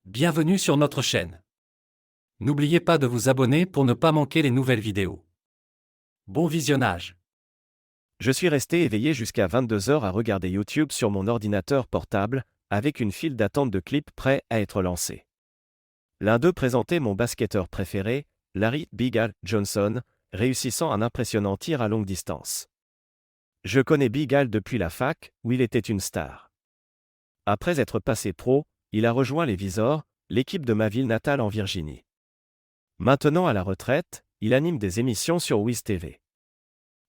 Bienvenue sur notre chaîne. N'oubliez pas de vous abonner pour ne pas manquer les nouvelles vidéos. Bon visionnage. Je suis resté éveillé jusqu'à 22 heures à regarder YouTube sur mon ordinateur portable, avec une file d'attente de clips prêts à être lancés. L'un d'eux présentait mon basketteur préféré, Larry Big Al Johnson, réussissant un impressionnant tir à longue distance. Je connais Big Al depuis la fac, où il était une star. Après être passé pro, il a rejoint les Wizards, l'équipe de ma ville natale en Virginie. Maintenant à la retraite, il anime des émissions sur Wiz TV.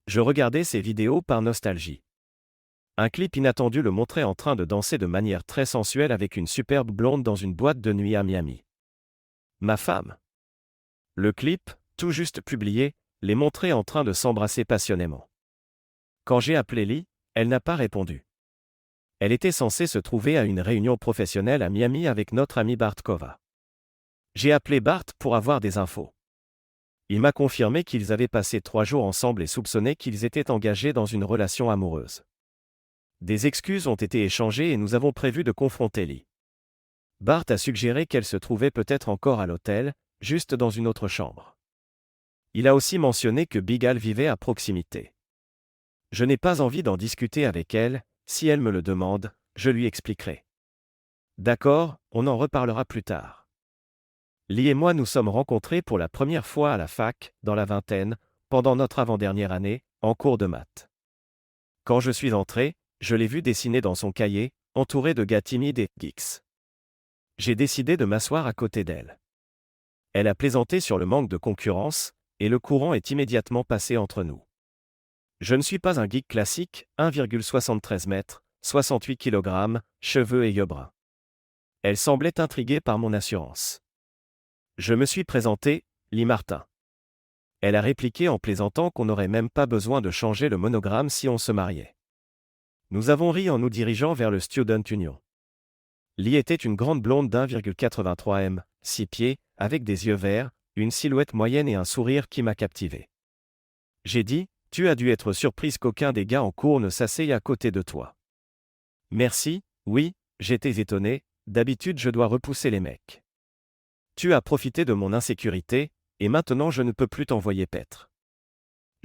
Je regardais ses vidéos par nostalgie. Un clip inattendu le montrait en train de danser de manière très sensuelle avec une superbe blonde dans une boîte de nuit à Miami. Ma femme. Le clip, tout juste publié, les montrait en train de s'embrasser passionnément. Quand j'ai appelé Lee, elle n'a pas répondu. Elle était censée se trouver à une réunion professionnelle à Miami avec notre ami Bart Kova. J'ai appelé Bart pour avoir des infos. Il m'a confirmé qu'ils avaient passé 3 jours ensemble et soupçonnait qu'ils étaient engagés dans une relation amoureuse. Des excuses ont été échangées et nous avons prévu de confronter Lee. Bart a suggéré qu'elle se trouvait peut-être encore à l'hôtel, juste dans une autre chambre. Il a aussi mentionné que Big Al vivait à proximité. Je n'ai pas envie d'en discuter avec elle, si elle me le demande, je lui expliquerai. D'accord, on en reparlera plus tard. Lee et moi nous sommes rencontrés pour la première fois à la fac, dans la vingtaine, pendant notre avant-dernière année, en cours de maths. Quand je suis entré, je l'ai vu dessiner dans son cahier, entouré de gars timides et geeks. J'ai décidé de m'asseoir à côté d'elle. Elle a plaisanté sur le manque de concurrence, et le courant est immédiatement passé entre nous. Je ne suis pas un geek classique, 1,73 m, 68 kg, cheveux et yeux bruns. Elle semblait intriguée par mon assurance. Je me suis présenté, Lee Martin. Elle a répliqué en plaisantant qu'on n'aurait même pas besoin de changer le monogramme si on se mariait. Nous avons ri en nous dirigeant vers le Student Union. Lee était une grande blonde d'1,83 m, 6 pieds, avec des yeux verts, une silhouette moyenne et un sourire qui m'a captivé. J'ai dit, tu as dû être surprise qu'aucun des gars en cours ne s'asseye à côté de toi. Merci, oui, j'étais étonné, d'habitude je dois repousser les mecs. Tu as profité de mon insécurité, et maintenant je ne peux plus t'envoyer paître.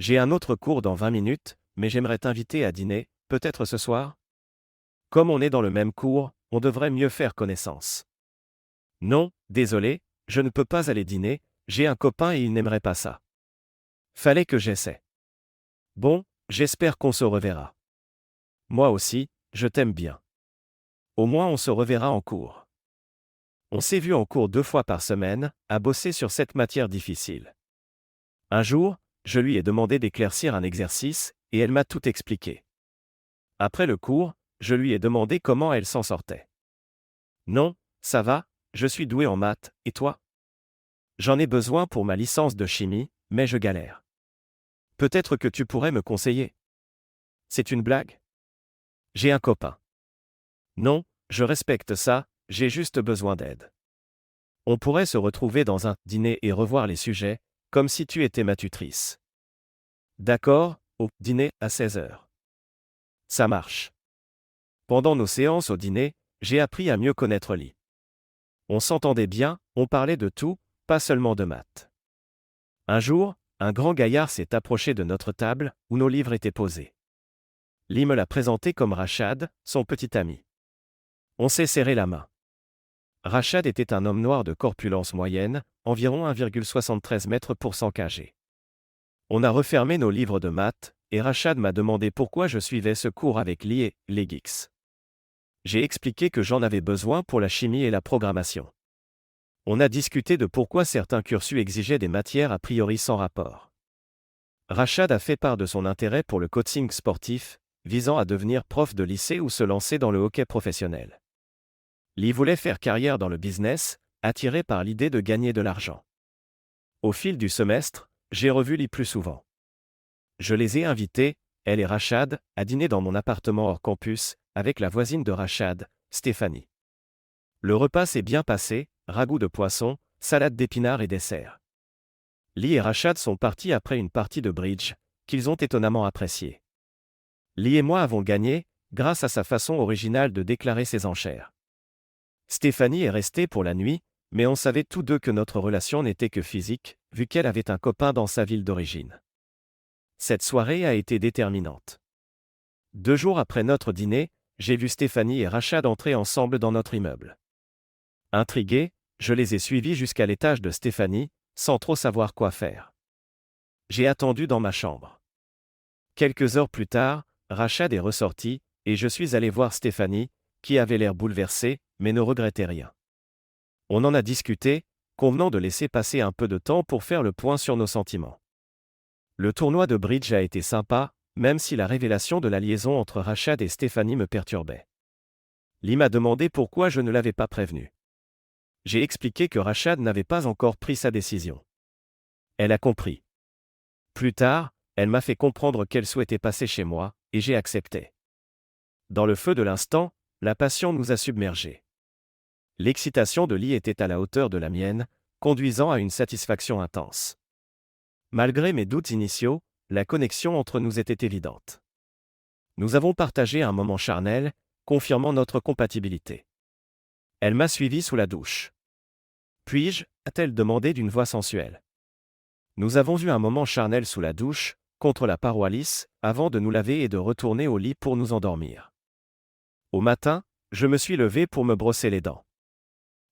J'ai un autre cours dans 20 minutes, mais j'aimerais t'inviter à dîner, peut-être ce soir? Comme on est dans le même cours, on devrait mieux faire connaissance. Non, désolé, je ne peux pas aller dîner, j'ai un copain et il n'aimerait pas ça. Fallait que j'essaie. Bon, j'espère qu'on se reverra. Moi aussi, je t'aime bien. Au moins on se reverra en cours. On s'est vu en cours 2 fois par semaine, à bosser sur cette matière difficile. Un jour, je lui ai demandé d'éclaircir un exercice, et elle m'a tout expliqué. Après le cours, je lui ai demandé comment elle s'en sortait. Non, ça va, je suis doué en maths, et toi? J'en ai besoin pour ma licence de chimie, mais je galère. Peut-être que tu pourrais me conseiller. C'est une blague? J'ai un copain. Non, je respecte ça, j'ai juste besoin d'aide. On pourrait se retrouver dans un dîner et revoir les sujets, comme si tu étais ma tutrice. D'accord, au dîner à 16 h. Ça marche. Pendant nos séances au dîner, j'ai appris à mieux connaître Lee. On s'entendait bien, on parlait de tout, pas seulement de maths. Un jour, un grand gaillard s'est approché de notre table, où nos livres étaient posés. Lee me l'a présenté comme Rachad, son petit ami. On s'est serré la main. Rachad était un homme noir de corpulence moyenne, environ 1,73 m pour 100 kg. On a refermé nos livres de maths, et Rachad m'a demandé pourquoi je suivais ce cours avec Lee et les geeks. J'ai expliqué que j'en avais besoin pour la chimie et la programmation. On a discuté de pourquoi certains cursus exigeaient des matières a priori sans rapport. Rachad a fait part de son intérêt pour le coaching sportif, visant à devenir prof de lycée ou se lancer dans le hockey professionnel. Lee voulait faire carrière dans le business, attiré par l'idée de gagner de l'argent. Au fil du semestre, j'ai revu Lee plus souvent. Je les ai invités, elle et Rachad, à dîner dans mon appartement hors campus, avec la voisine de Rachad, Stéphanie. Le repas s'est bien passé, ragoût de poisson, salade d'épinards et dessert. Lee et Rachad sont partis après une partie de bridge, qu'ils ont étonnamment appréciée. Lee et moi avons gagné, grâce à sa façon originale de déclarer ses enchères. Stéphanie est restée pour la nuit, mais on savait tous deux que notre relation n'était que physique, vu qu'elle avait un copain dans sa ville d'origine. Cette soirée a été déterminante. 2 jours après notre dîner, j'ai vu Stéphanie et Rachad entrer ensemble dans notre immeuble. Intrigué, je les ai suivis jusqu'à l'étage de Stéphanie, sans trop savoir quoi faire. J'ai attendu dans ma chambre. Quelques heures plus tard, Rachad est ressorti, et je suis allé voir Stéphanie, qui avait l'air bouleversée, mais ne regrettait rien. On en a discuté, convenant de laisser passer un peu de temps pour faire le point sur nos sentiments. Le tournoi de bridge a été sympa, même si la révélation de la liaison entre Rachad et Stéphanie me perturbait. Lee m'a demandé pourquoi je ne l'avais pas prévenu. J'ai expliqué que Rachad n'avait pas encore pris sa décision. Elle a compris. Plus tard, elle m'a fait comprendre qu'elle souhaitait passer chez moi, et j'ai accepté. Dans le feu de l'instant, la passion nous a submergés. L'excitation de Lee était à la hauteur de la mienne, conduisant à une satisfaction intense. Malgré mes doutes initiaux, la connexion entre nous était évidente. Nous avons partagé un moment charnel, confirmant notre compatibilité. Elle m'a suivi sous la douche. Puis-je, a-t-elle demandé d'une voix sensuelle. Nous avons eu un moment charnel sous la douche, contre la paroi lisse, avant de nous laver et de retourner au lit pour nous endormir. Au matin, je me suis levé pour me brosser les dents.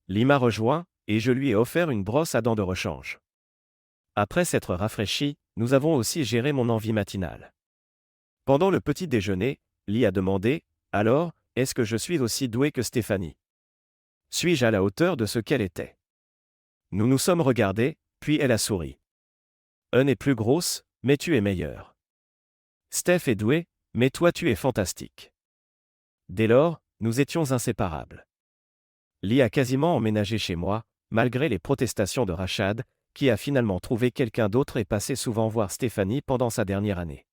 Lee m'a rejoint, et je lui ai offert une brosse à dents de rechange. Après s'être rafraîchi, nous avons aussi géré mon envie matinale. Pendant le petit déjeuner, Lee a demandé « Alors, est-ce que je suis aussi doué que Stéphanie ? Suis-je à la hauteur de ce qu'elle était ?» Nous nous sommes regardés, puis elle a souri. « Un est plus grosse, mais tu es meilleure. Steph est douée, mais toi tu es fantastique. » Dès lors, nous étions inséparables. Lee a quasiment emménagé chez moi, malgré les protestations de Rachad, qui a finalement trouvé quelqu'un d'autre et passé souvent voir Stéphanie pendant sa dernière année.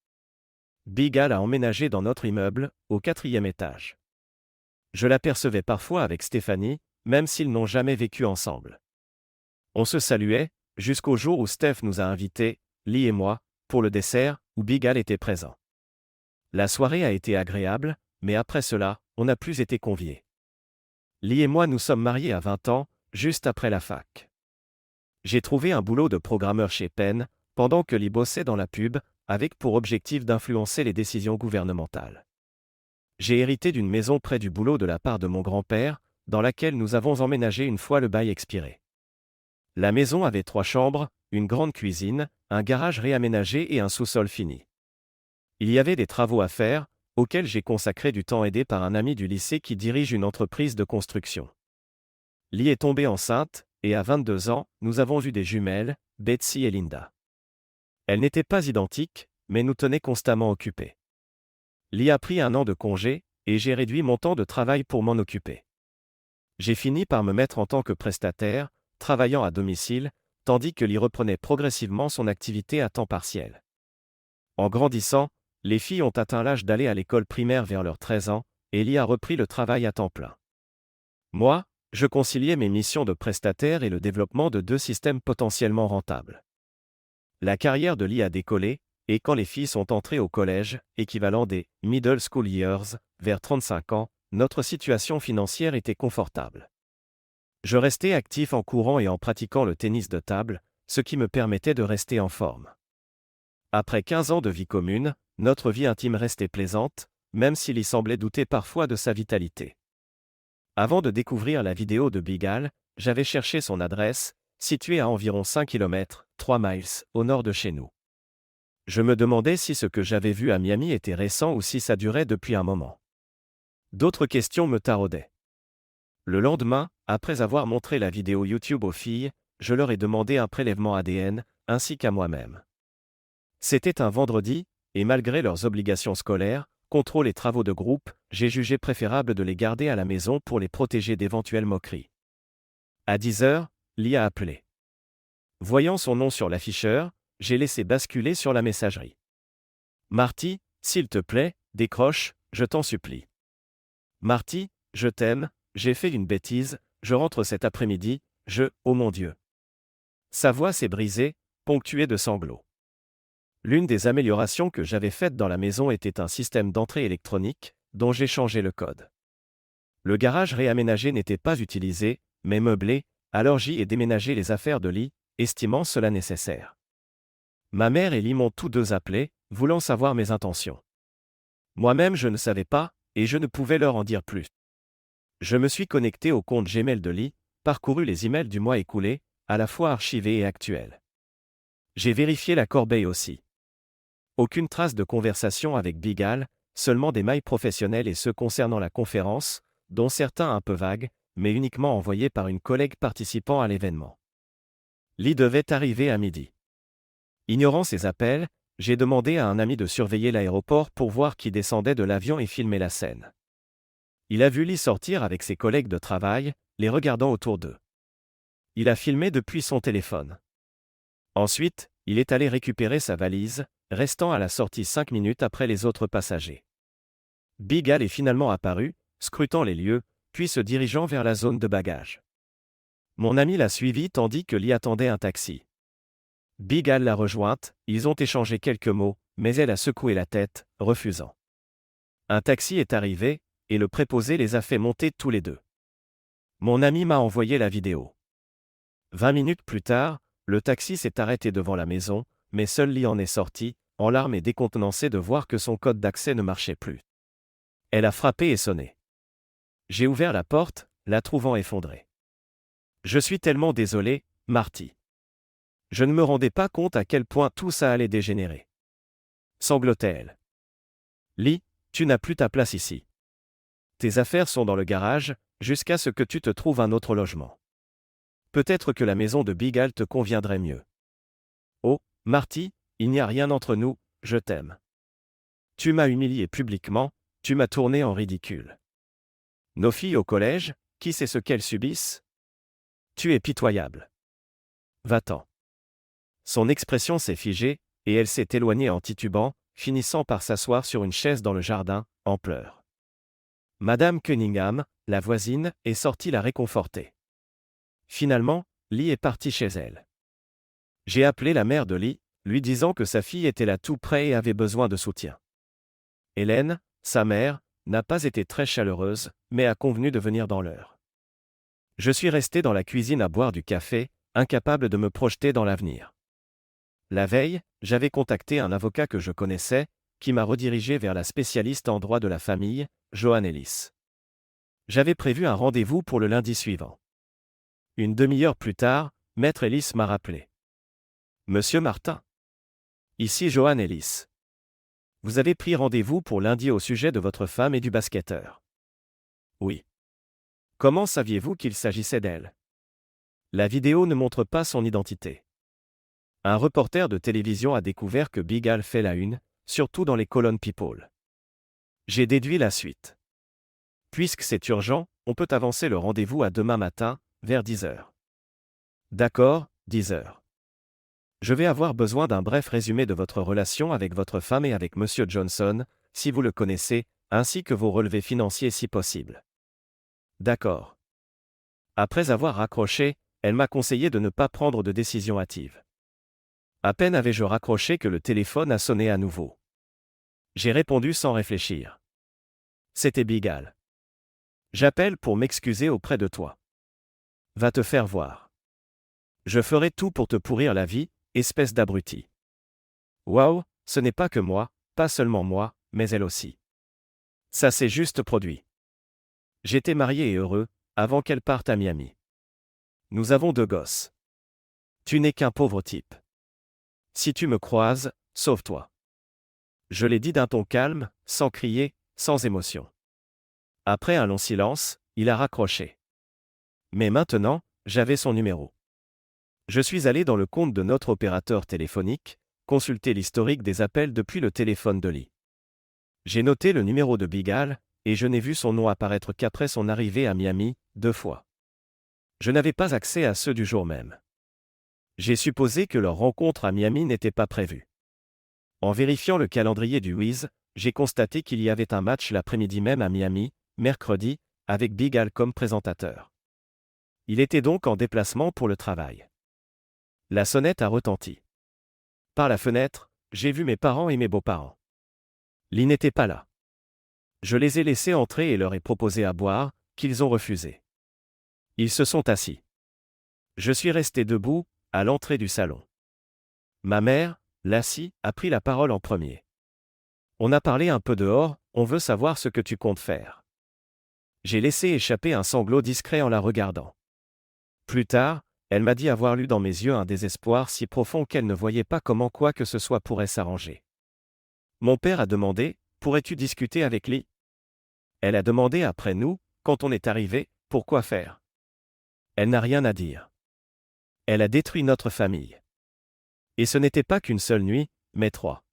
Big Al a emménagé dans notre immeuble, au 4e étage. Je l'apercevais parfois avec Stéphanie, même s'ils n'ont jamais vécu ensemble. On se saluait, jusqu'au jour où Steph nous a invités, Lee et moi, pour le dessert, où Big Al était présent. La soirée a été agréable, mais après cela, on n'a plus été conviés. Lee et moi nous sommes mariés à 20 ans, juste après la fac. J'ai trouvé un boulot de programmeur chez Penn, pendant que Lee bossait dans la pub, avec pour objectif d'influencer les décisions gouvernementales. J'ai hérité d'une maison près du boulot de la part de mon grand-père, dans laquelle nous avons emménagé une fois le bail expiré. La maison avait 3 chambres, une grande cuisine, un garage réaménagé et un sous-sol fini. Il y avait des travaux à faire, auxquels j'ai consacré du temps aidé par un ami du lycée qui dirige une entreprise de construction. Lee est tombée enceinte, et à 22 ans, nous avons eu des jumelles, Betsy et Linda. Elles n'étaient pas identiques, mais nous tenaient constamment occupés. Lee a pris 1 an de congé, et j'ai réduit mon temps de travail pour m'en occuper. J'ai fini par me mettre en tant que prestataire, travaillant à domicile, tandis que Lee reprenait progressivement son activité à temps partiel. En grandissant, les filles ont atteint l'âge d'aller à l'école primaire vers leurs 13 ans, et Lee a repris le travail à temps plein. Moi, je conciliais mes missions de prestataire et le développement de 2 systèmes potentiellement rentables. La carrière de Lee a décollé, et quand les filles sont entrées au collège, équivalent des « middle school years », vers 35 ans, notre situation financière était confortable. Je restais actif en courant et en pratiquant le tennis de table, ce qui me permettait de rester en forme. Après 15 ans de vie commune, notre vie intime restait plaisante, même s'il y semblait douter parfois de sa vitalité. Avant de découvrir la vidéo de Big Al, j'avais cherché son adresse, située à environ 5 km, 3 miles, au nord de chez nous. Je me demandais si ce que j'avais vu à Miami était récent ou si ça durait depuis un moment. D'autres questions me taraudaient. Le lendemain, après avoir montré la vidéo YouTube aux filles, je leur ai demandé un prélèvement ADN, ainsi qu'à moi-même. C'était un vendredi, et malgré leurs obligations scolaires, contrôle et travaux de groupe, j'ai jugé préférable de les garder à la maison pour les protéger d'éventuelles moqueries. À 10 heures, Lee a appelé. Voyant son nom sur l'afficheur, j'ai laissé basculer sur la messagerie. « Marty, s'il te plaît, décroche, je t'en supplie. »« Marty, je t'aime, j'ai fait une bêtise, je rentre cet après-midi, oh mon Dieu. » Sa voix s'est brisée, ponctuée de sanglots. L'une des améliorations que j'avais faites dans la maison était un système d'entrée électronique, dont j'ai changé le code. Le garage réaménagé n'était pas utilisé, mais meublé, alors j'y ai déménagé les affaires de Lee, estimant cela nécessaire. Ma mère et Lee m'ont tous deux appelé, voulant savoir mes intentions. Moi-même je ne savais pas, et je ne pouvais leur en dire plus. Je me suis connecté au compte Gmail de Lee, parcouru les emails du mois écoulé, à la fois archivés et actuels. J'ai vérifié la corbeille aussi. Aucune trace de conversation avec Big Al, seulement des mails professionnels et ceux concernant la conférence, dont certains un peu vagues, mais uniquement envoyés par une collègue participant à l'événement. Lee devait arriver à midi. Ignorant ces appels, j'ai demandé à un ami de surveiller l'aéroport pour voir qui descendait de l'avion et filmer la scène. Il a vu Lee sortir avec ses collègues de travail, les regardant autour d'eux. Il a filmé depuis son téléphone. Ensuite, il est allé récupérer sa valise, restant à la sortie 5 minutes après les autres passagers. Big Al est finalement apparu, scrutant les lieux, puis se dirigeant vers la zone de bagages. Mon ami l'a suivi tandis que Lee attendait un taxi. Big Al l'a rejointe, ils ont échangé quelques mots, mais elle a secoué la tête, refusant. Un taxi est arrivé, et le préposé les a fait monter tous les deux. Mon ami m'a envoyé la vidéo. 20 minutes plus tard, le taxi s'est arrêté devant la maison, mais seul Lee en est sorti, en larmes et décontenancé de voir que son code d'accès ne marchait plus. Elle a frappé et sonné. J'ai ouvert la porte, la trouvant effondrée. Je suis tellement désolé, Marty. Je ne me rendais pas compte à quel point tout ça allait dégénérer. Sanglotait-elle. Lee, tu n'as plus ta place ici. Tes affaires sont dans le garage, jusqu'à ce que tu te trouves un autre logement. Peut-être que la maison de Big Al te conviendrait mieux. Oh, Marty, il n'y a rien entre nous, je t'aime. Tu m'as humilié publiquement, tu m'as tourné en ridicule. Nos filles au collège, qui sait ce qu'elles subissent? Tu es pitoyable. Va-t'en. Son expression s'est figée, et elle s'est éloignée en titubant, finissant par s'asseoir sur une chaise dans le jardin, en pleurs. Madame Cunningham, la voisine, est sortie la réconforter. Finalement, Lee est partie chez elle. J'ai appelé la mère de Lee, lui disant que sa fille était là tout près et avait besoin de soutien. Hélène, sa mère, n'a pas été très chaleureuse, mais a convenu de venir dans l'heure. Je suis resté dans la cuisine à boire du café, incapable de me projeter dans l'avenir. La veille, j'avais contacté un avocat que je connaissais, qui m'a redirigé vers la spécialiste en droit de la famille, Joanne Ellis. J'avais prévu un rendez-vous pour le lundi suivant. Une demi-heure plus tard, Maître Ellis m'a rappelé. Monsieur Martin. Ici Joanne Ellis. Vous avez pris rendez-vous pour lundi au sujet de votre femme et du basketteur. Oui. Comment saviez-vous qu'il s'agissait d'elle? La vidéo ne montre pas son identité. Un reporter de télévision a découvert que Big Al fait la une, surtout dans les colonnes People. J'ai déduit la suite. Puisque c'est urgent, on peut avancer le rendez-vous à demain matin, vers 10h. D'accord, 10h. Je vais avoir besoin d'un bref résumé de votre relation avec votre femme et avec Monsieur Johnson, si vous le connaissez, ainsi que vos relevés financiers si possible. D'accord. Après avoir raccroché, elle m'a conseillé de ne pas prendre de décision hâtive. À peine avais-je raccroché que le téléphone a sonné à nouveau. J'ai répondu sans réfléchir. C'était Big Al. J'appelle pour m'excuser auprès de toi. Va te faire voir. Je ferai tout pour te pourrir la vie, espèce d'abruti. Waouh, ce n'est pas que moi, pas seulement moi, mais elle aussi. Ça s'est juste produit. J'étais marié et heureux, avant qu'elle parte à Miami. Nous avons 2 gosses. Tu n'es qu'un pauvre type. Si tu me croises, sauve-toi. Je l'ai dit d'un ton calme, sans crier, sans émotion. Après un long silence, il a raccroché. Mais maintenant, j'avais son numéro. Je suis allé dans le compte de notre opérateur téléphonique, consulter l'historique des appels depuis le téléphone de Lee. J'ai noté le numéro de Big Al, et je n'ai vu son nom apparaître qu'après son arrivée à Miami, 2 fois. Je n'avais pas accès à ceux du jour même. J'ai supposé que leur rencontre à Miami n'était pas prévue. En vérifiant le calendrier du Wiz, j'ai constaté qu'il y avait un match l'après-midi même à Miami, mercredi, avec Big Al comme présentateur. Il était donc en déplacement pour le travail. La sonnette a retenti. Par la fenêtre, j'ai vu mes parents et mes beaux-parents. Lee n'était pas là. Je les ai laissés entrer et leur ai proposé à boire, qu'ils ont refusé. Ils se sont assis. Je suis resté debout, à l'entrée du salon. Ma mère, Lassie, a pris la parole en premier. On a parlé un peu dehors, on veut savoir ce que tu comptes faire. J'ai laissé échapper un sanglot discret en la regardant. Plus tard, elle m'a dit avoir lu dans mes yeux un désespoir si profond qu'elle ne voyait pas comment quoi que ce soit pourrait s'arranger. Mon père a demandé, pourrais-tu discuter avec Lee? Elle a demandé après nous, quand on est arrivé, pourquoi faire? Elle n'a rien à dire. Elle a détruit notre famille. Et ce n'était pas qu'une seule nuit, mais 3.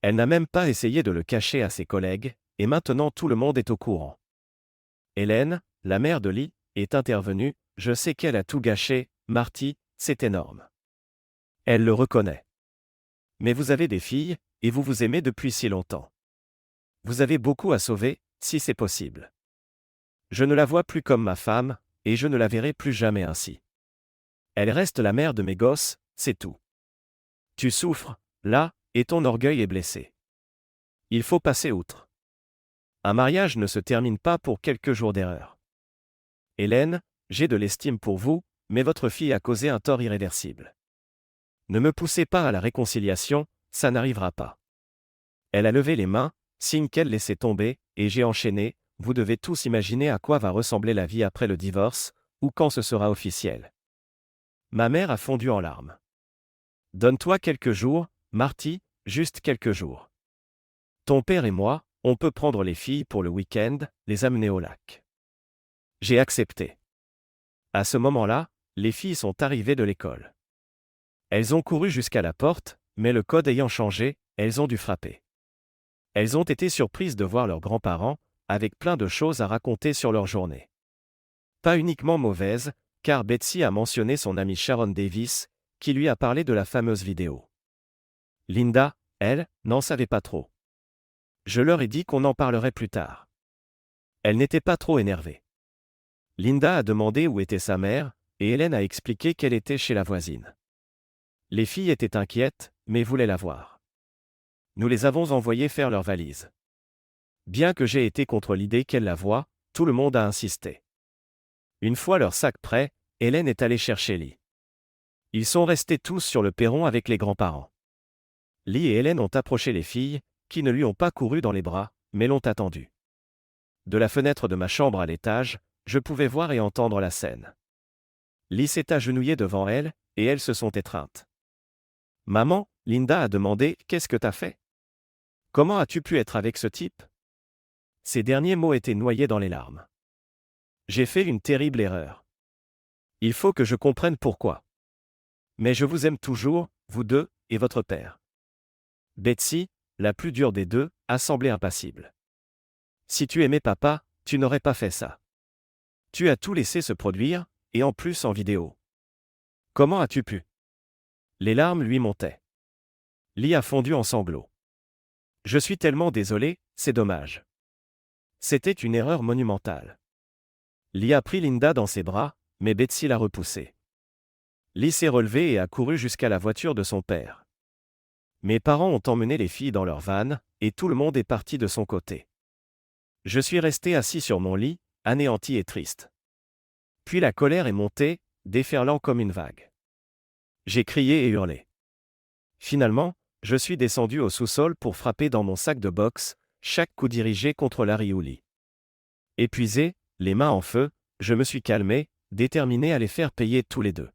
Elle n'a même pas essayé de le cacher à ses collègues, et maintenant tout le monde est au courant. Hélène, la mère de Lee, est intervenue, je sais qu'elle a tout gâché, Marty, c'est énorme. Elle le reconnaît. Mais vous avez des filles, et vous vous aimez depuis si longtemps. Vous avez beaucoup à sauver, si c'est possible. Je ne la vois plus comme ma femme, et je ne la verrai plus jamais ainsi. Elle reste la mère de mes gosses, c'est tout. Tu souffres, là, et ton orgueil est blessé. Il faut passer outre. Un mariage ne se termine pas pour quelques jours d'erreur. Hélène, j'ai de l'estime pour vous, mais votre fille a causé un tort irréversible. Ne me poussez pas à la réconciliation, ça n'arrivera pas. Elle a levé les mains, signe qu'elle laissait tomber, et j'ai enchaîné, vous devez tous imaginer à quoi va ressembler la vie après le divorce, ou quand ce sera officiel. Ma mère a fondu en larmes. Donne-toi quelques jours, Marty, juste quelques jours. Ton père et moi, on peut prendre les filles pour le week-end, les amener au lac. J'ai accepté. À ce moment-là, les filles sont arrivées de l'école. Elles ont couru jusqu'à la porte, mais le code ayant changé, elles ont dû frapper. Elles ont été surprises de voir leurs grands-parents, avec plein de choses à raconter sur leur journée. Pas uniquement mauvaise, car Betsy a mentionné son amie Sharon Davis, qui lui a parlé de la fameuse vidéo. Linda, elle, n'en savait pas trop. Je leur ai dit qu'on en parlerait plus tard. Elle n'était pas trop énervée. Linda a demandé où était sa mère, et Hélène a expliqué qu'elle était chez la voisine. Les filles étaient inquiètes, mais voulaient la voir. Nous les avons envoyées faire leurs valises. Bien que j'ai été contre l'idée qu'elles la voient, tout le monde a insisté. Une fois leur sac prêt, Hélène est allée chercher Lee. Ils sont restés tous sur le perron avec les grands-parents. Lee et Hélène ont approché les filles, qui ne lui ont pas couru dans les bras, mais l'ont attendue. De la fenêtre de ma chambre à l'étage, je pouvais voir et entendre la scène. Lee s'est agenouillée devant elle, et elles se sont étreintes. Maman, Linda a demandé « Qu'est-ce que t'as fait? Comment as-tu pu être avec ce type ?» Ces derniers mots étaient noyés dans les larmes. J'ai fait une terrible erreur. Il faut que je comprenne pourquoi. Mais je vous aime toujours, vous deux, et votre père. Betsy, la plus dure des deux, a semblé impassible. Si tu aimais papa, tu n'aurais pas fait ça. Tu as tout laissé se produire, et en plus en vidéo. Comment as-tu pu? Les larmes lui montaient. Lee a fondu en sanglots. Je suis tellement désolé, c'est dommage. C'était une erreur monumentale. Lee a pris Linda dans ses bras, mais Betsy l'a repoussée. Lee s'est relevé et a couru jusqu'à la voiture de son père. Mes parents ont emmené les filles dans leur van, et tout le monde est parti de son côté. Je suis resté assis sur mon lit, anéanti et triste. Puis la colère est montée, déferlant comme une vague. J'ai crié et hurlé. Finalement, je suis descendu au sous-sol pour frapper dans mon sac de boxe, chaque coup dirigé contre Larry ou Lee. Épuisé, les mains en feu, je me suis calmé, déterminé à les faire payer tous les deux.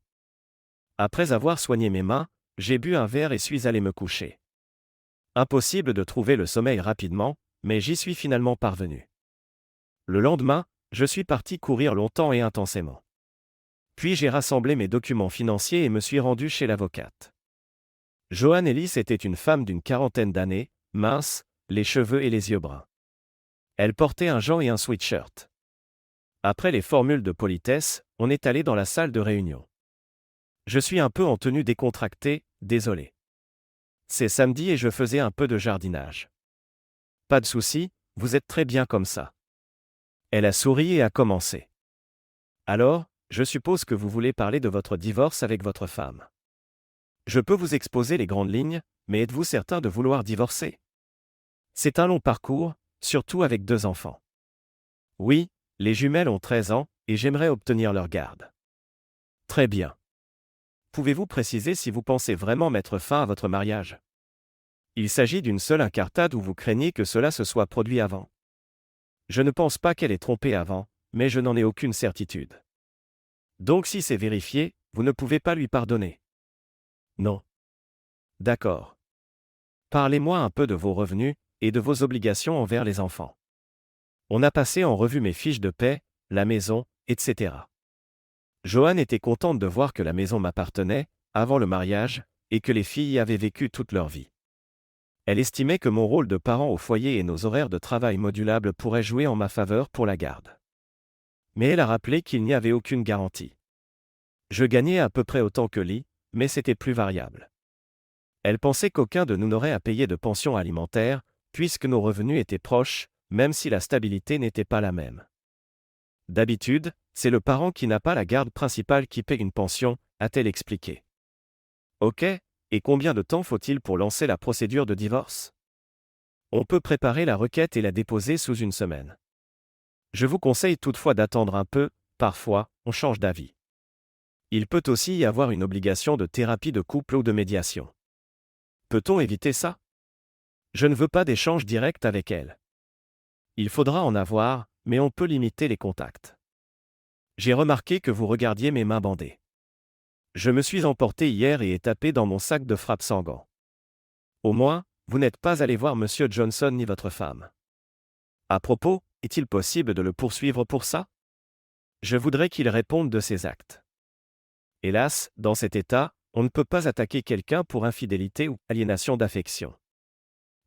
Après avoir soigné mes mains, j'ai bu un verre et suis allé me coucher. Impossible de trouver le sommeil rapidement, mais j'y suis finalement parvenu. Le lendemain, je suis parti courir longtemps et intensément. Puis j'ai rassemblé mes documents financiers et me suis rendu chez l'avocate. Joan Ellis était une femme d'une quarantaine d'années, mince, les cheveux et les yeux bruns. Elle portait un jean et un sweatshirt. Après les formules de politesse, on est allé dans la salle de réunion. Je suis un peu en tenue décontractée, désolé. C'est samedi et je faisais un peu de jardinage. Pas de souci, vous êtes très bien comme ça. Elle a souri et a commencé. Alors, je suppose que vous voulez parler de votre divorce avec votre femme. Je peux vous exposer les grandes lignes, mais êtes-vous certain de vouloir divorcer? C'est un long parcours, surtout avec 2 enfants. Oui, Les jumelles ont 13 ans, et j'aimerais obtenir leur garde. Très bien. Pouvez-vous préciser si vous pensez vraiment mettre fin à votre mariage? Il s'agit d'une seule incartade ou vous craignez que cela se soit produit avant? Je ne pense pas qu'elle ait trompé avant, mais je n'en ai aucune certitude. Donc si c'est vérifié, vous ne pouvez pas lui pardonner? Non. D'accord. Parlez-moi un peu de vos revenus, et de vos obligations envers les enfants. On a passé en revue mes fiches de paie, la maison, etc. Joanne était contente de voir que la maison m'appartenait, avant le mariage, et que les filles y avaient vécu toute leur vie. Elle estimait que mon rôle de parent au foyer et nos horaires de travail modulables pourraient jouer en ma faveur pour la garde. Mais elle a rappelé qu'il n'y avait aucune garantie. Je gagnais à peu près autant que Lee, mais c'était plus variable. Elle pensait qu'aucun de nous n'aurait à payer de pension alimentaire, puisque nos revenus étaient proches, même si la stabilité n'était pas la même. D'habitude, c'est le parent qui n'a pas la garde principale qui paie une pension, a-t-elle expliqué. Ok, et combien de temps faut-il pour lancer la procédure de divorce? On peut préparer la requête et la déposer sous une semaine. Je vous conseille toutefois d'attendre un peu, parfois, on change d'avis. Il peut aussi y avoir une obligation de thérapie de couple ou de médiation. Peut-on éviter ça? Je ne veux pas d'échange direct avec elle. Il faudra en avoir, mais on peut limiter les contacts. J'ai remarqué que vous regardiez mes mains bandées. Je me suis emporté hier et ai tapé dans mon sac de frappe sans gants. Au moins, vous n'êtes pas allé voir Monsieur Johnson ni votre femme. À propos, est-il possible de le poursuivre pour ça? Je voudrais qu'il réponde de ses actes. Hélas, dans cet état, on ne peut pas attaquer quelqu'un pour infidélité ou aliénation d'affection.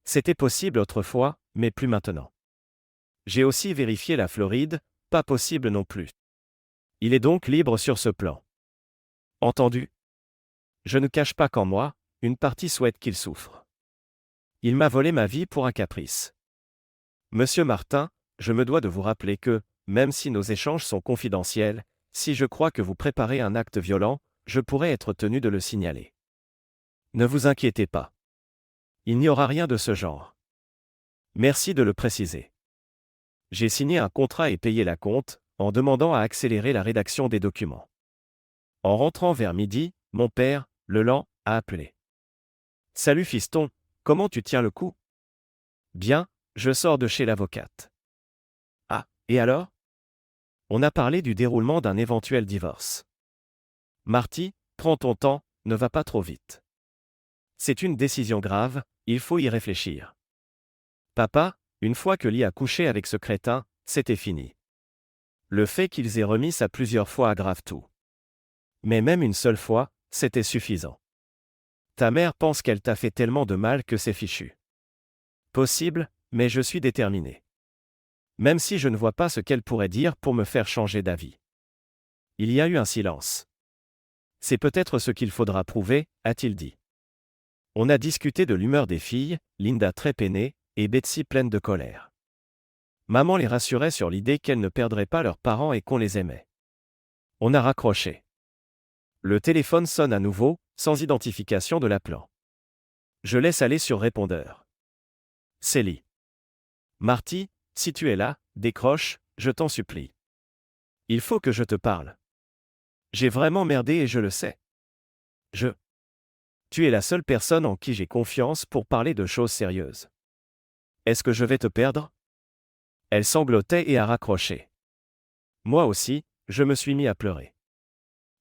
C'était possible autrefois, mais plus maintenant. J'ai aussi vérifié la Floride, pas possible non plus. Il est donc libre sur ce plan. Entendu? Je ne cache pas qu'en moi, une partie souhaite qu'il souffre. Il m'a volé ma vie pour un caprice. Monsieur Martin, je me dois de vous rappeler que, même si nos échanges sont confidentiels, si je crois que vous préparez un acte violent, je pourrais être tenu de le signaler. Ne vous inquiétez pas. Il n'y aura rien de ce genre. Merci de le préciser. J'ai signé un contrat et payé la compte, en demandant à accélérer la rédaction des documents. En rentrant vers midi, mon père, Leland, a appelé. Salut fiston, comment tu tiens le coup? Bien, je sors de chez l'avocate. Ah, et alors? On a parlé du déroulement d'un éventuel divorce. Marty, prends ton temps, ne va pas trop vite. C'est une décision grave, il faut y réfléchir. Papa, une fois que Lee a couché avec ce crétin, c'était fini. Le fait qu'ils aient remis ça plusieurs fois aggrave tout. Mais même une seule fois, c'était suffisant. Ta mère pense qu'elle t'a fait tellement de mal que c'est fichu. Possible, mais je suis déterminé. Même si je ne vois pas ce qu'elle pourrait dire pour me faire changer d'avis. Il y a eu un silence. C'est peut-être ce qu'il faudra prouver, a-t-il dit. On a discuté de l'humeur des filles, Linda très peinée, et Betsy pleine de colère. Maman les rassurait sur l'idée qu'elles ne perdraient pas leurs parents et qu'on les aimait. On a raccroché. Le téléphone sonne à nouveau, sans identification de l'appelant. Je laisse aller sur répondeur. C'est Lee. Marty, si tu es là, décroche, je t'en supplie. Il faut que je te parle. J'ai vraiment merdé et je le sais. Tu es la seule personne en qui j'ai confiance pour parler de choses sérieuses. Est-ce que je vais te perdre? Elle sanglotait et a raccroché. Moi aussi, je me suis mis à pleurer.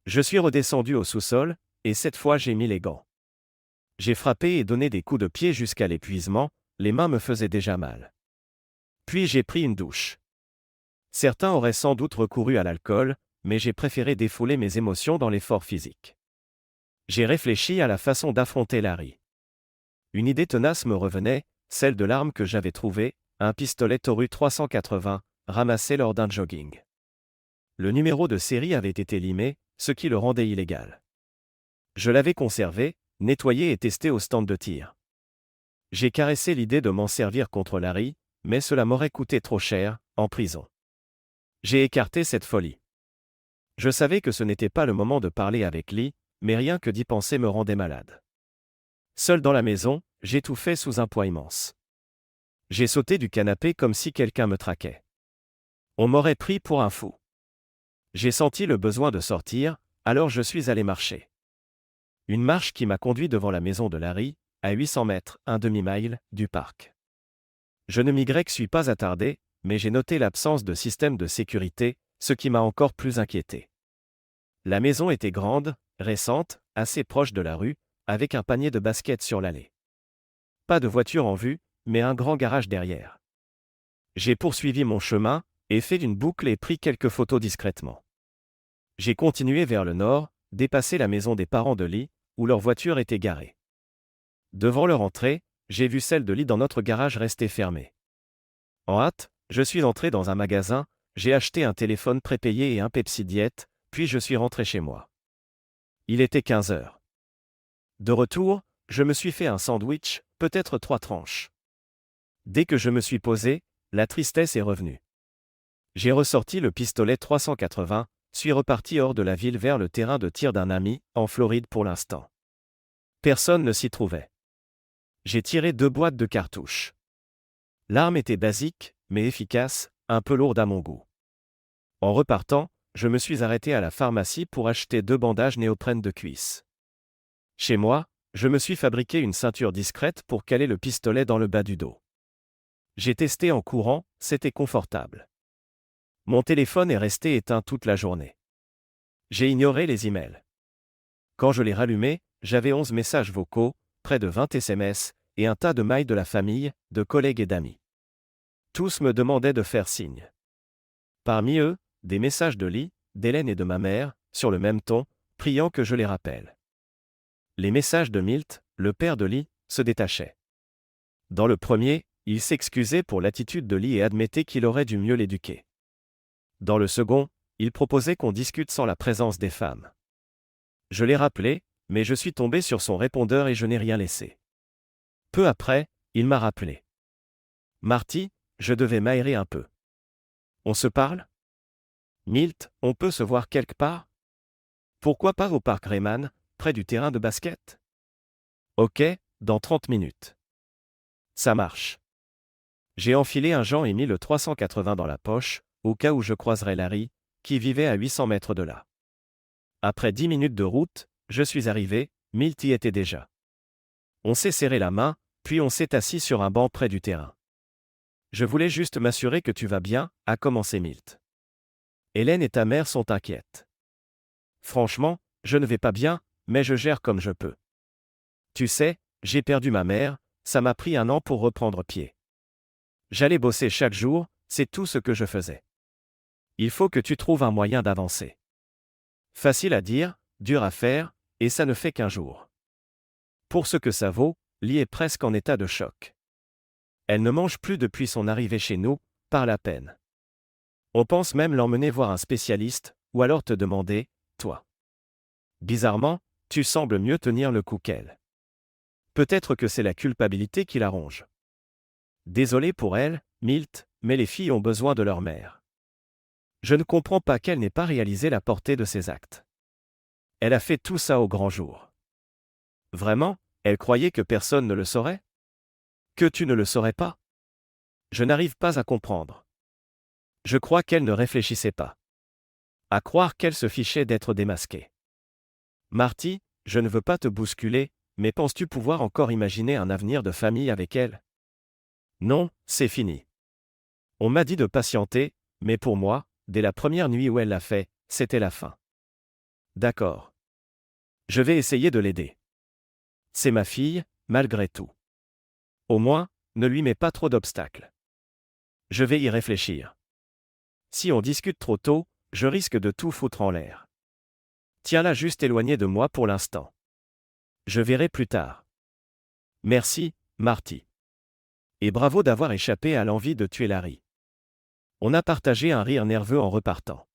Je suis redescendu au sous-sol, et cette fois j'ai mis les gants. J'ai frappé et donné des coups de pied jusqu'à l'épuisement, les mains me faisaient déjà mal. Puis j'ai pris une douche. Certains auraient sans doute recouru à l'alcool, mais j'ai préféré défouler mes émotions dans l'effort physique. J'ai réfléchi à la façon d'affronter Larry. Une idée tenace me revenait, celle de l'arme que j'avais trouvée, un pistolet Toru 380, ramassé lors d'un jogging. Le numéro de série avait été limé, ce qui le rendait illégal. Je l'avais conservé, nettoyé et testé au stand de tir. J'ai caressé l'idée de m'en servir contre Larry, mais cela m'aurait coûté trop cher, en prison. J'ai écarté cette folie. Je savais que ce n'était pas le moment de parler avec Lee, mais rien que d'y penser me rendait malade. Seul dans la maison, j'étouffais sous un poids immense. J'ai sauté du canapé comme si quelqu'un me traquait. On m'aurait pris pour un fou. J'ai senti le besoin de sortir, alors je suis allé marcher. Une marche qui m'a conduit devant la maison de Larry, à 800 mètres, un demi-mile, du parc. Je ne m'y suis pas attardé, mais j'ai noté l'absence de système de sécurité, ce qui m'a encore plus inquiété. La maison était grande, récente, assez proche de la rue, avec un panier de basket sur l'allée. Pas de voiture en vue, mais un grand garage derrière. J'ai poursuivi mon chemin, et fait une boucle et pris quelques photos discrètement. J'ai continué vers le nord, dépassé la maison des parents de Lee, où leur voiture était garée. Devant leur entrée, j'ai vu celle de Lee dans notre garage rester fermée. En hâte, je suis entré dans un magasin, j'ai acheté un téléphone prépayé et un Pepsi Diet, puis je suis rentré chez moi. Il était 15 heures. De retour, je me suis fait un sandwich, peut-être 3 tranches. Dès que je me suis posé, la tristesse est revenue. J'ai ressorti le pistolet 380, suis reparti hors de la ville vers le terrain de tir d'un ami, en Floride pour l'instant. Personne ne s'y trouvait. J'ai tiré 2 boîtes de cartouches. L'arme était basique, mais efficace, un peu lourde à mon goût. En repartant, je me suis arrêté à la pharmacie pour acheter 2 bandages néoprène de cuisse. Chez moi, je me suis fabriqué une ceinture discrète pour caler le pistolet dans le bas du dos. J'ai testé en courant, c'était confortable. Mon téléphone est resté éteint toute la journée. J'ai ignoré les emails. Quand je l'ai rallumé, j'avais 11 messages vocaux, près de 20 SMS, et un tas de mails de la famille, de collègues et d'amis. Tous me demandaient de faire signe. Parmi eux, des messages de Lee, d'Hélène et de ma mère, sur le même ton, priant que je les rappelle. Les messages de Milt, le père de Lee, se détachaient. Dans le premier, il s'excusait pour l'attitude de Lee et admettait qu'il aurait dû mieux l'éduquer. Dans le second, il proposait qu'on discute sans la présence des femmes. Je l'ai rappelé, mais je suis tombé sur son répondeur et je n'ai rien laissé. Peu après, il m'a rappelé. Marty, je devais m'aérer un peu. On se parle? Milt, on peut se voir quelque part? Pourquoi pas au parc Rayman, près du terrain de basket? Ok, dans 30 minutes. Ça marche. J'ai enfilé un Jean et mis le 380 dans la poche, au cas où je croiserais Larry, qui vivait à 800 mètres de là. Après 10 minutes de route, je suis arrivé, Milt y était déjà. On s'est serré la main, puis on s'est assis sur un banc près du terrain. Je voulais juste m'assurer que tu vas bien, a commencé Milt. Hélène et ta mère sont inquiètes. Franchement, je ne vais pas bien, mais je gère comme je peux. Tu sais, j'ai perdu ma mère, ça m'a pris 1 an pour reprendre pied. J'allais bosser chaque jour, c'est tout ce que je faisais. Il faut que tu trouves un moyen d'avancer. Facile à dire, dur à faire, et ça ne fait qu'1 jour. Pour ce que ça vaut, Lee est presque en état de choc. Elle ne mange plus depuis son arrivée chez nous, par la peine. On pense même l'emmener voir un spécialiste, ou alors te demander, toi. Bizarrement, tu sembles mieux tenir le coup qu'elle. Peut-être que c'est la culpabilité qui la ronge. Désolé pour elle, Milt, mais les filles ont besoin de leur mère. Je ne comprends pas qu'elle n'ait pas réalisé la portée de ses actes. Elle a fait tout ça au grand jour. Vraiment, elle croyait que personne ne le saurait? Que tu ne le saurais pas? Je n'arrive pas à comprendre. Je crois qu'elle ne réfléchissait pas. À croire qu'elle se fichait d'être démasquée. Marty, je ne veux pas te bousculer, mais penses-tu pouvoir encore imaginer un avenir de famille avec elle? Non, c'est fini. On m'a dit de patienter, mais pour moi, dès la première nuit où elle l'a fait, c'était la fin. D'accord. Je vais essayer de l'aider. C'est ma fille, malgré tout. Au moins, ne lui mets pas trop d'obstacles. Je vais y réfléchir. Si on discute trop tôt, je risque de tout foutre en l'air. Tiens-la juste éloignée de moi pour l'instant. Je verrai plus tard. Merci, Marty. Et bravo d'avoir échappé à l'envie de tuer Larry. On a partagé un rire nerveux en repartant.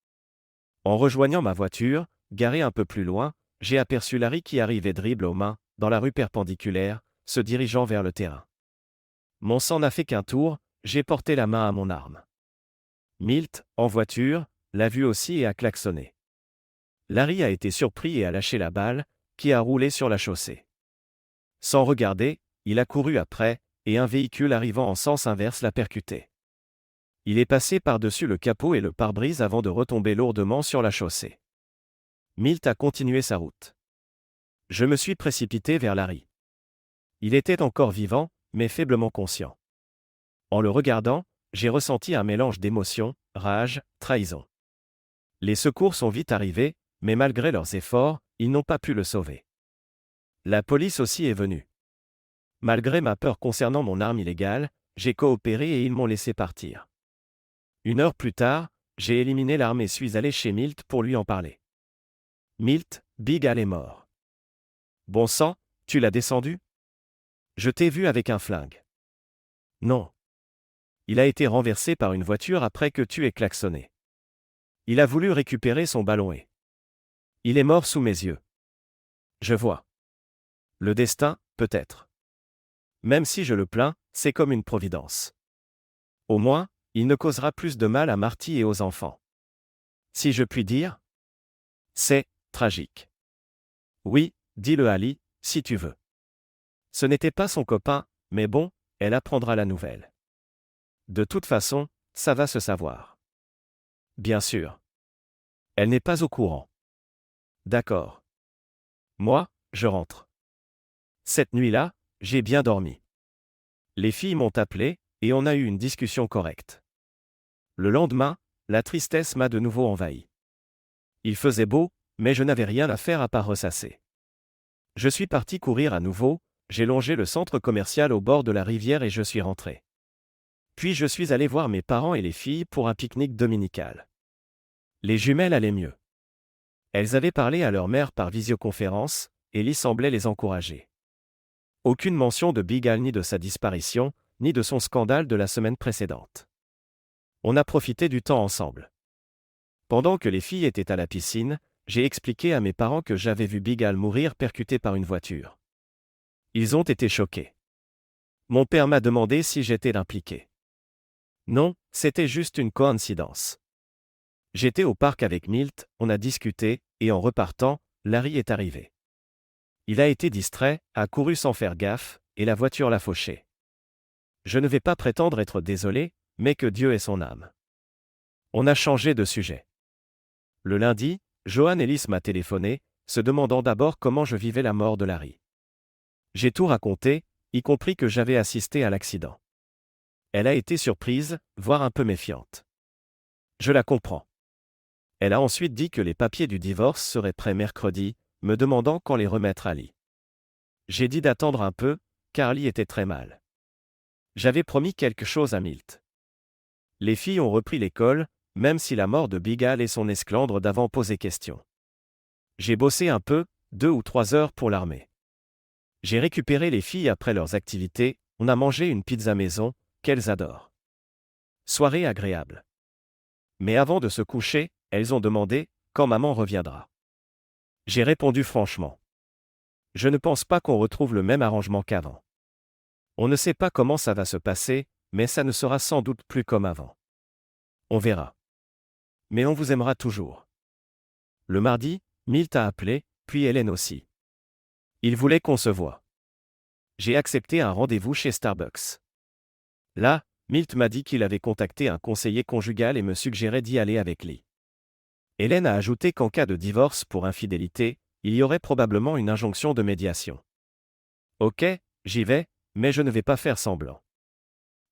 En rejoignant ma voiture, garée un peu plus loin, j'ai aperçu Larry qui arrivait dribble aux mains, dans la rue perpendiculaire, se dirigeant vers le terrain. Mon sang n'a fait qu'un tour, j'ai porté la main à mon arme. Milt, en voiture, l'a vu aussi et a klaxonné. Larry a été surpris et a lâché la balle, qui a roulé sur la chaussée. Sans regarder, il a couru après, et un véhicule arrivant en sens inverse l'a percuté. Il est passé par-dessus le capot et le pare-brise avant de retomber lourdement sur la chaussée. Milt a continué sa route. Je me suis précipité vers Larry. Il était encore vivant, mais faiblement conscient. En le regardant, j'ai ressenti un mélange d'émotions, rage, trahison. Les secours sont vite arrivés, mais malgré leurs efforts, ils n'ont pas pu le sauver. La police aussi est venue. Malgré ma peur concernant mon arme illégale, j'ai coopéré et ils m'ont laissé partir. 1 heure plus tard, j'ai éliminé l'arme et suis allé chez Milt pour lui en parler. Milt, Big Al est mort. Bon sang, tu l'as descendu? Je t'ai vu avec un flingue. Non. Il a été renversé par une voiture après que tu aies klaxonné. Il a voulu récupérer son ballon et... Il est mort sous mes yeux. Je vois. Le destin, peut-être. Même si je le plains, c'est comme une providence. Au moins, il ne causera plus de mal à Marty et aux enfants. Si je puis dire? C'est tragique. Oui, dis-le à Ali, si tu veux. Ce n'était pas son copain, mais bon, elle apprendra la nouvelle. De toute façon, ça va se savoir. Bien sûr. Elle n'est pas au courant. D'accord. Moi, je rentre. Cette nuit-là, j'ai bien dormi. Les filles m'ont appelé, et on a eu une discussion correcte. Le lendemain, la tristesse m'a de nouveau envahi. Il faisait beau, mais je n'avais rien à faire à part ressasser. Je suis parti courir à nouveau, j'ai longé le centre commercial au bord de la rivière et je suis rentré. Puis je suis allé voir mes parents et les filles pour un pique-nique dominical. Les jumelles allaient mieux. Elles avaient parlé à leur mère par visioconférence, et Lee semblait les encourager. Aucune mention de Big Al ni de sa disparition, ni de son scandale de la semaine précédente. On a profité du temps ensemble. Pendant que les filles étaient à la piscine, j'ai expliqué à mes parents que j'avais vu Big Al mourir percuté par une voiture. Ils ont été choqués. Mon père m'a demandé si j'étais impliqué. Non, c'était juste une coïncidence. J'étais au parc avec Milt, on a discuté, et en repartant, Larry est arrivé. Il a été distrait, a couru sans faire gaffe, et la voiture l'a fauché. Je ne vais pas prétendre être désolé, mais que Dieu ait son âme. On a changé de sujet. Le lundi, Joanne Ellis m'a téléphoné, se demandant d'abord comment je vivais la mort de Larry. J'ai tout raconté, y compris que j'avais assisté à l'accident. Elle a été surprise, voire un peu méfiante. Je la comprends. Elle a ensuite dit que les papiers du divorce seraient prêts mercredi, me demandant quand les remettre à Lee. J'ai dit d'attendre un peu, car Lee était très mal. J'avais promis quelque chose à Milt. Les filles ont repris l'école, même si la mort de Big Al et son esclandre d'avant posaient question. J'ai bossé un peu, 2 ou 3 heures pour l'armée. J'ai récupéré les filles après leurs activités, on a mangé une pizza maison, qu'elles adorent. Soirée agréable. Mais avant de se coucher, elles ont demandé quand maman reviendra. J'ai répondu franchement. Je ne pense pas qu'on retrouve le même arrangement qu'avant. On ne sait pas comment ça va se passer, mais ça ne sera sans doute plus comme avant. On verra. Mais on vous aimera toujours. Le mardi, Milt a appelé, puis Hélène aussi. Il voulait qu'on se voie. J'ai accepté un rendez-vous chez Starbucks. Là, Milt m'a dit qu'il avait contacté un conseiller conjugal et me suggérait d'y aller avec Lee. Hélène a ajouté qu'en cas de divorce pour infidélité, il y aurait probablement une injonction de médiation. Ok, j'y vais, mais je ne vais pas faire semblant.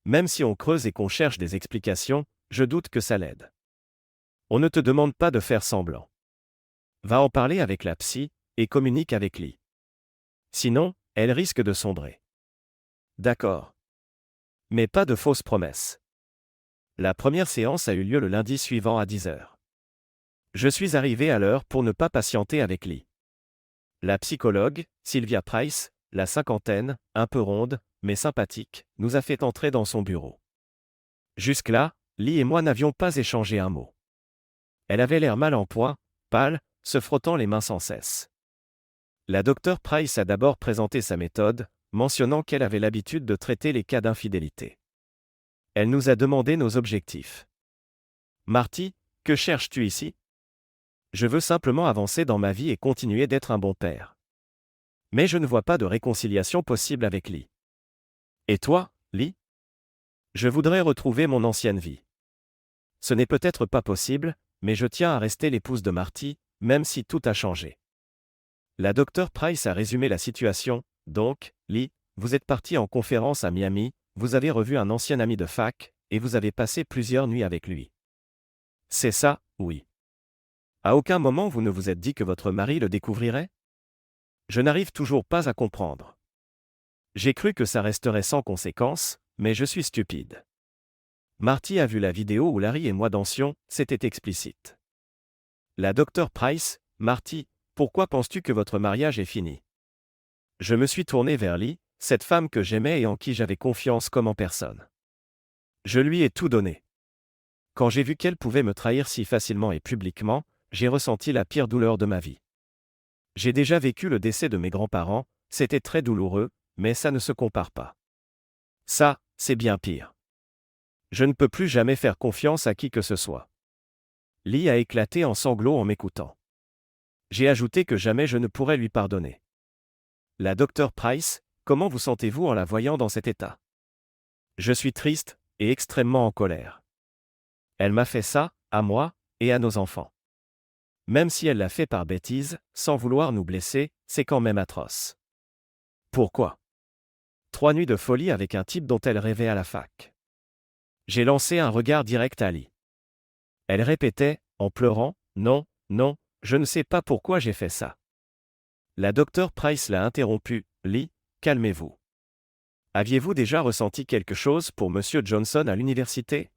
Même si on creuse et qu'on cherche des explications, je doute que ça l'aide. On ne te demande pas de faire semblant. Va en parler avec la psy, et communique avec Lee. Sinon, elle risque de sombrer. D'accord. Mais pas de fausses promesses. La première séance a eu lieu le lundi suivant à 10h. Je suis arrivé à l'heure pour ne pas patienter avec Lee. La psychologue, Sylvia Price, la cinquantaine, un peu ronde, mais sympathique, nous a fait entrer dans son bureau. Jusque-là, Lee et moi n'avions pas échangé un mot. Elle avait l'air mal en point, pâle, se frottant les mains sans cesse. La docteure Price a d'abord présenté sa méthode, mentionnant qu'elle avait l'habitude de traiter les cas d'infidélité. Elle nous a demandé nos objectifs. Marty, que cherches-tu ici? Je veux simplement avancer dans ma vie et continuer d'être un bon père. Mais je ne vois pas de réconciliation possible avec Lee. Et toi, Lee? Je voudrais retrouver mon ancienne vie. Ce n'est peut-être pas possible, mais je tiens à rester l'épouse de Marty, même si tout a changé. La Dr Price a résumé la situation. Donc, Lee, vous êtes parti en conférence à Miami, vous avez revu un ancien ami de fac, et vous avez passé plusieurs nuits avec lui. C'est ça, oui. À aucun moment vous ne vous êtes dit que votre mari le découvrirait? Je n'arrive toujours pas à comprendre. J'ai cru que ça resterait sans conséquence, mais je suis stupide. Marty a vu la vidéo où Larry et moi dansions, c'était explicite. La Dr Price, Marty, pourquoi penses-tu que votre mariage est fini? Je me suis tourné vers Lee, cette femme que j'aimais et en qui j'avais confiance comme en personne. Je lui ai tout donné. Quand j'ai vu qu'elle pouvait me trahir si facilement et publiquement, j'ai ressenti la pire douleur de ma vie. J'ai déjà vécu le décès de mes grands-parents, c'était très douloureux, mais ça ne se compare pas. Ça, c'est bien pire. Je ne peux plus jamais faire confiance à qui que ce soit. Lee a éclaté en sanglots en m'écoutant. J'ai ajouté que jamais je ne pourrais lui pardonner. La Dr Price, comment vous sentez-vous en la voyant dans cet état? Je suis triste, et extrêmement en colère. Elle m'a fait ça, à moi, et à nos enfants. Même si elle l'a fait par bêtise, sans vouloir nous blesser, c'est quand même atroce. Pourquoi? 3 nuits de folie avec un type dont elle rêvait à la fac. J'ai lancé un regard direct à Lee. Elle répétait, en pleurant, « Non, non, je ne sais pas pourquoi j'ai fait ça. » La Dr Price l'a interrompu, « Lee, calmez-vous. Aviez-vous déjà ressenti quelque chose pour M. Johnson à l'université?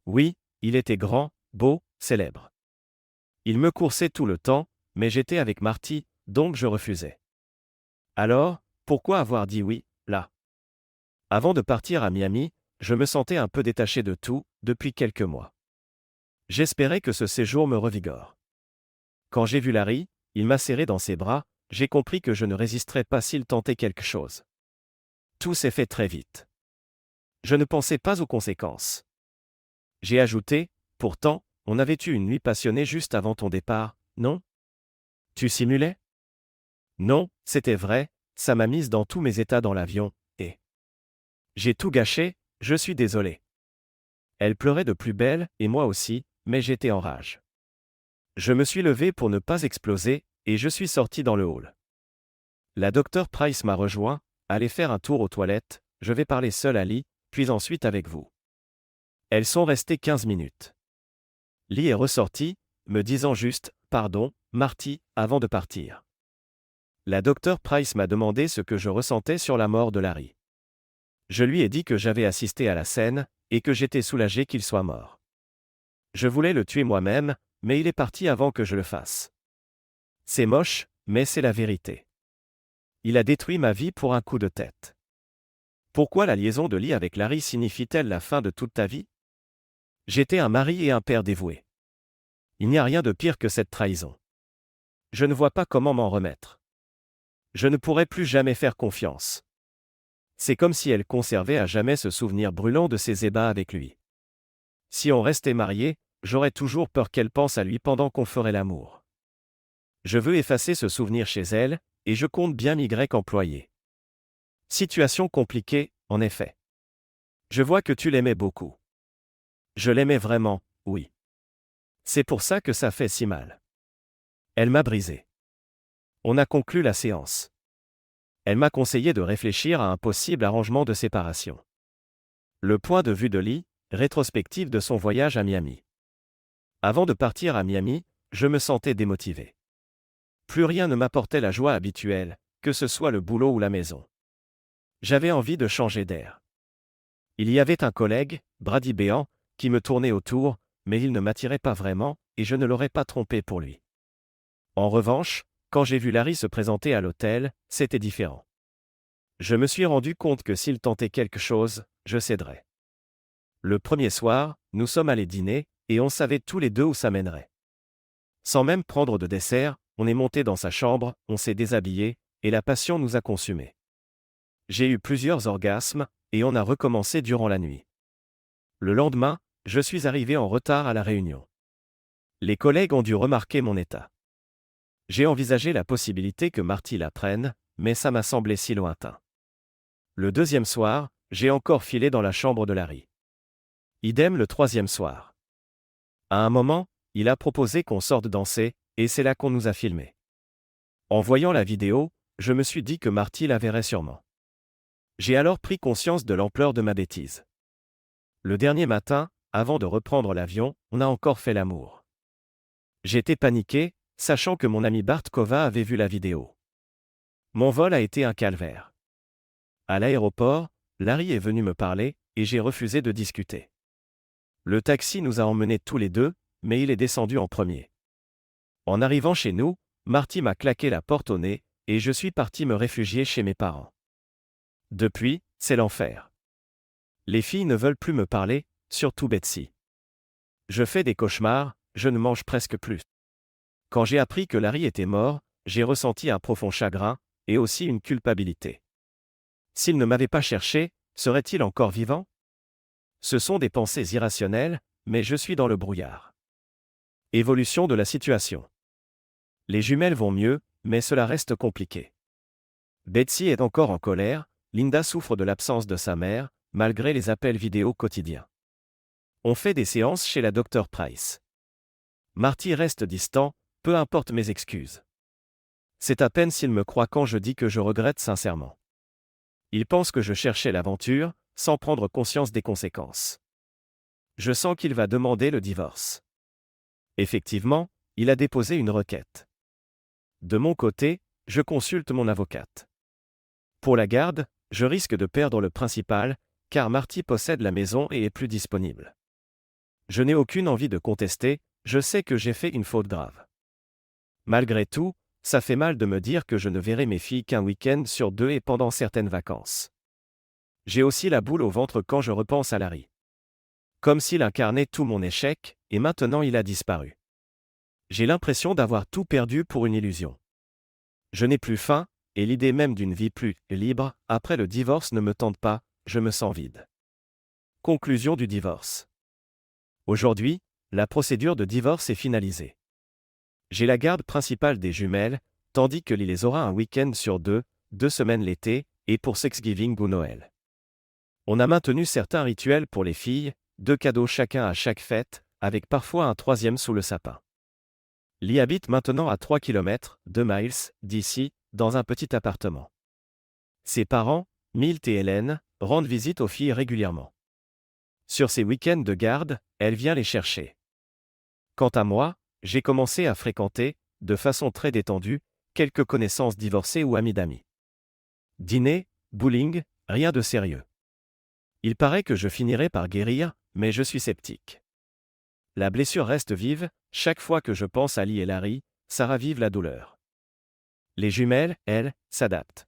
Oui, il était grand, beau, célèbre. Il me coursait tout le temps, mais j'étais avec Marty, donc je refusais. Alors, pourquoi avoir dit oui, là? Avant de partir à Miami, je me sentais un peu détaché de tout, depuis quelques mois. J'espérais que ce séjour me revigore. Quand j'ai vu Larry, il m'a serré dans ses bras, j'ai compris que je ne résisterais pas s'il tentait quelque chose. Tout s'est fait très vite. Je ne pensais pas aux conséquences. J'ai ajouté, pourtant, on avait eu une nuit passionnée juste avant ton départ, non? Tu simulais? Non, c'était vrai, ça m'a mise dans tous mes états dans l'avion, et... J'ai tout gâché, je suis désolé. Elle pleurait de plus belle, et moi aussi, mais j'étais en rage. Je me suis levé pour ne pas exploser, et je suis sorti dans le hall. La Dr Price m'a rejoint, allez faire un tour aux toilettes, je vais parler seul à Lee, puis ensuite avec vous. Elles sont restées 15 minutes. Lee est ressorti, me disant juste « Pardon, Marty » avant de partir. La Dr Price m'a demandé ce que je ressentais sur la mort de Larry. Je lui ai dit que j'avais assisté à la scène, et que j'étais soulagé qu'il soit mort. Je voulais le tuer moi-même, mais il est parti avant que je le fasse. C'est moche, mais c'est la vérité. Il a détruit ma vie pour un coup de tête. Pourquoi la liaison de Lee avec Larry signifie-t-elle la fin de toute ta vie? J'étais un mari et un père dévoué. Il n'y a rien de pire que cette trahison. Je ne vois pas comment m'en remettre. Je ne pourrai plus jamais faire confiance. C'est comme si elle conservait à jamais ce souvenir brûlant de ses ébats avec lui. Si on restait mariés, j'aurais toujours peur qu'elle pense à lui pendant qu'on ferait l'amour. Je veux effacer ce souvenir chez elle, et je compte bien m'y employer. Situation compliquée, en effet. Je vois que tu l'aimais beaucoup. Je l'aimais vraiment, oui. C'est pour ça que ça fait si mal. Elle m'a brisé. On a conclu la séance. Elle m'a conseillé de réfléchir à un possible arrangement de séparation. Le point de vue de Lee, rétrospective de son voyage à Miami. Avant de partir à Miami, je me sentais démotivé. Plus rien ne m'apportait la joie habituelle, que ce soit le boulot ou la maison. J'avais envie de changer d'air. Il y avait un collègue, Brady Béan, qui me tournait autour, mais il ne m'attirait pas vraiment, et je ne l'aurais pas trompé pour lui. En revanche, quand j'ai vu Larry se présenter à l'hôtel, c'était différent. Je me suis rendu compte que s'il tentait quelque chose, je céderais. Le premier soir, nous sommes allés dîner, et on savait tous les deux où ça mènerait. Sans même prendre de dessert, on est monté dans sa chambre, on s'est déshabillé, et la passion nous a consumés. J'ai eu plusieurs orgasmes, et on a recommencé durant la nuit. Le lendemain, je suis arrivé en retard à la réunion. Les collègues ont dû remarquer mon état. J'ai envisagé la possibilité que Marty l'apprenne, mais ça m'a semblé si lointain. Le deuxième soir, j'ai encore filé dans la chambre de Larry. Idem le troisième soir. À un moment, il a proposé qu'on sorte danser, et c'est là qu'on nous a filmés. En voyant la vidéo, je me suis dit que Marty la verrait sûrement. J'ai alors pris conscience de l'ampleur de ma bêtise. Le dernier matin, avant de reprendre l'avion, on a encore fait l'amour. J'étais paniqué, sachant que mon ami Bart Kova avait vu la vidéo. Mon vol a été un calvaire. À l'aéroport, Larry est venu me parler, et j'ai refusé de discuter. Le taxi nous a emmenés tous les deux, mais il est descendu en premier. En arrivant chez nous, Marty m'a claqué la porte au nez, et je suis parti me réfugier chez mes parents. Depuis, c'est l'enfer. Les filles ne veulent plus me parler, surtout Betsy. Je fais des cauchemars, je ne mange presque plus. Quand j'ai appris que Larry était mort, j'ai ressenti un profond chagrin, et aussi une culpabilité. S'il ne m'avait pas cherché, serait-il encore vivant? Ce sont des pensées irrationnelles, mais je suis dans le brouillard. Évolution de la situation. Les jumelles vont mieux, mais cela reste compliqué. Betsy est encore en colère, Linda souffre de l'absence de sa mère, malgré les appels vidéo quotidiens. On fait des séances chez la Dr Price. Marty reste distant, peu importe mes excuses. C'est à peine s'il me croit quand je dis que je regrette sincèrement. Il pense que je cherchais l'aventure, sans prendre conscience des conséquences. Je sens qu'il va demander le divorce. Effectivement, il a déposé une requête. De mon côté, je consulte mon avocate. Pour la garde, je risque de perdre le principal, car Marty possède la maison et est plus disponible. Je n'ai aucune envie de contester, je sais que j'ai fait une faute grave. Malgré tout, ça fait mal de me dire que je ne verrai mes filles qu'un week-end sur 2 et pendant certaines vacances. J'ai aussi la boule au ventre quand je repense à Larry. Comme s'il incarnait tout mon échec, et maintenant il a disparu. J'ai l'impression d'avoir tout perdu pour une illusion. Je n'ai plus faim, et l'idée même d'une vie plus libre, après le divorce ne me tente pas, je me sens vide. Conclusion du divorce. Aujourd'hui, la procédure de divorce est finalisée. J'ai la garde principale des jumelles, tandis que Lee les aura un week-end sur 2 semaines l'été, et pour Thanksgiving ou Noël. On a maintenu certains rituels pour les filles, 2 cadeaux chacun à chaque fête, avec parfois un 3e sous le sapin. Lee habite maintenant à 3 km, 2 miles, d'ici, dans un petit appartement. Ses parents, Milt et Hélène, rendent visite aux filles régulièrement. Sur ses week-ends de garde, elle vient les chercher. Quant à moi, j'ai commencé à fréquenter, de façon très détendue, quelques connaissances divorcées ou amis d'amis. Dîner, bowling, rien de sérieux. Il paraît que je finirai par guérir, mais je suis sceptique. La blessure reste vive, chaque fois que je pense à Lee et Larry, ça ravive la douleur. Les jumelles, elles, s'adaptent.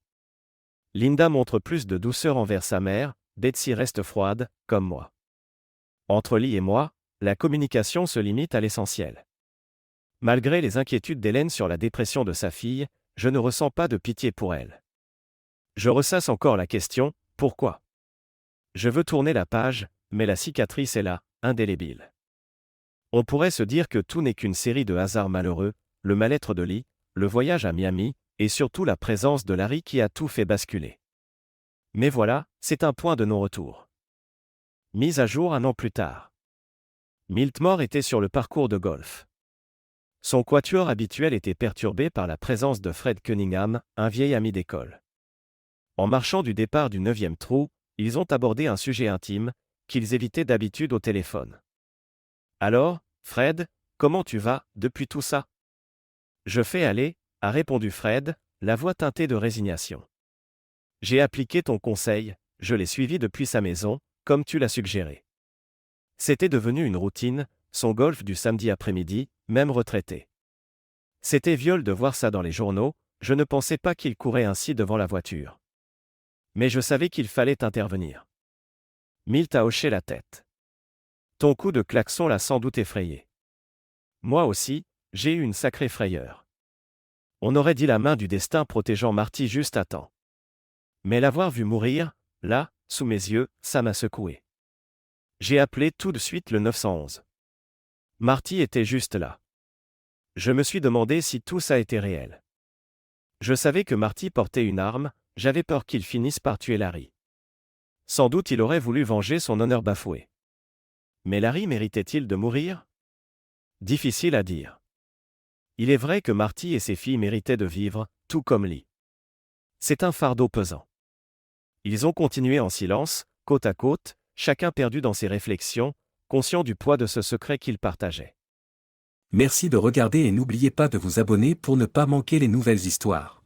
Linda montre plus de douceur envers sa mère, Betsy reste froide, comme moi. Entre Lee et moi, la communication se limite à l'essentiel. Malgré les inquiétudes d'Hélène sur la dépression de sa fille, je ne ressens pas de pitié pour elle. Je ressasse encore la question, pourquoi? Je veux tourner la page, mais la cicatrice est là, indélébile. On pourrait se dire que tout n'est qu'une série de hasards malheureux, le mal-être de Lee, le voyage à Miami, et surtout la présence de Larry qui a tout fait basculer. Mais voilà, c'est un point de non-retour. Mise à jour un an plus tard. Miltmore était sur le parcours de golf. Son quatuor habituel était perturbé par la présence de Fred Cunningham, un vieil ami d'école. En marchant du départ du 9e trou, ils ont abordé un sujet intime, qu'ils évitaient d'habitude au téléphone. « Alors, Fred, comment tu vas, depuis tout ça ?»« Je fais aller, » a répondu Fred, la voix teintée de résignation. « J'ai appliqué ton conseil, je l'ai suivi depuis sa maison, comme tu l'as suggéré. » C'était devenu une routine, son golf du samedi après-midi, même retraité. C'était viol de voir ça dans les journaux, je ne pensais pas qu'il courait ainsi devant la voiture. Mais je savais qu'il fallait intervenir. Milt a hoché la tête. Ton coup de klaxon l'a sans doute effrayé. Moi aussi, j'ai eu une sacrée frayeur. On aurait dit la main du destin protégeant Marty juste à temps. Mais l'avoir vu mourir, là, sous mes yeux, ça m'a secoué. J'ai appelé tout de suite le 911. Marty était juste là. Je me suis demandé si tout ça était réel. Je savais que Marty portait une arme, j'avais peur qu'il finisse par tuer Larry. Sans doute il aurait voulu venger son honneur bafoué. Mais Larry méritait-il de mourir? Difficile à dire. Il est vrai que Marty et ses filles méritaient de vivre, tout comme Lee. C'est un fardeau pesant. Ils ont continué en silence, côte à côte, chacun perdu dans ses réflexions, conscient du poids de ce secret qu'ils partageaient. Merci de regarder et n'oubliez pas de vous abonner pour ne pas manquer les nouvelles histoires.